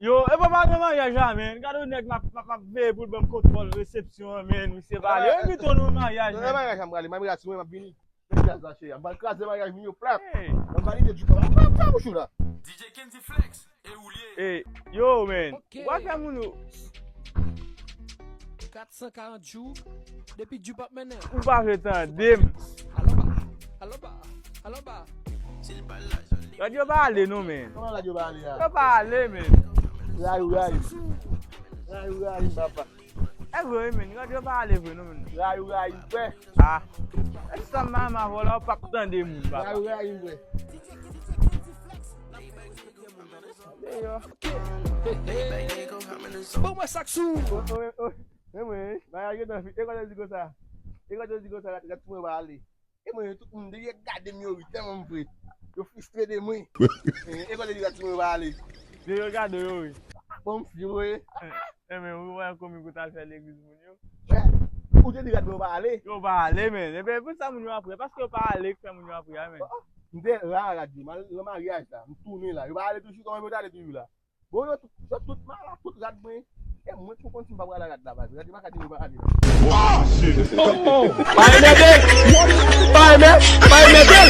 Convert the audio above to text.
Yo, e pa pa de mariage la men. Gade ou nek ma veye pou bem kontrol resepsyon men. Mi se vale. E mi ton nou mariage men. Mariage am gale, mariage si mwen vini. Am bal krasi mariage vini yo plap. Hey. Am bali de juka. Am mou chou la. DJ Kenzie Flex et Oulier. Hey, yo men. Ok. Wak fè moun yo? 440 jours depuis du pap maintenant. Ou pa fè tan dem. Allo ba. Gade yo pa ale nou men. Koman la yo bali ya? Yo pa ale men. Rayu papa. E vwe men, gade yo pa ale vwe nou men. Rayu kwe. Ah. E sa mama vola ou pa tan dem moun papa. Rayu kwe. Bon moi saxou. Mwen, mariage dan fi. E kwa de zigo sa. E kwa de zigo sa gati mwen bali. E mwen tout moun de ye gade mwen yo tem mwen pre. Yo fistre de mwen. E kwa de gati mwen bali. De yo gade yo we. Bon fi we. E men, ou wè komi kouta fè l'eglise moun yo. Ou te di gade mwen bali? Yo pa ale men. E ben, pou sa moun yo apre? Paske yo pa ale fè moun yo apre men. Mwen la di, le mariage la, mwen tourne la. Yo ba ale tou chou koman mwen ale tou yu la. Bon yo tout mal la, tout gade mwen. E mwen pou konti mwen pa wala gade la base. Gade mwen kati mwen ba ale. Pai Medel! Pai Medel!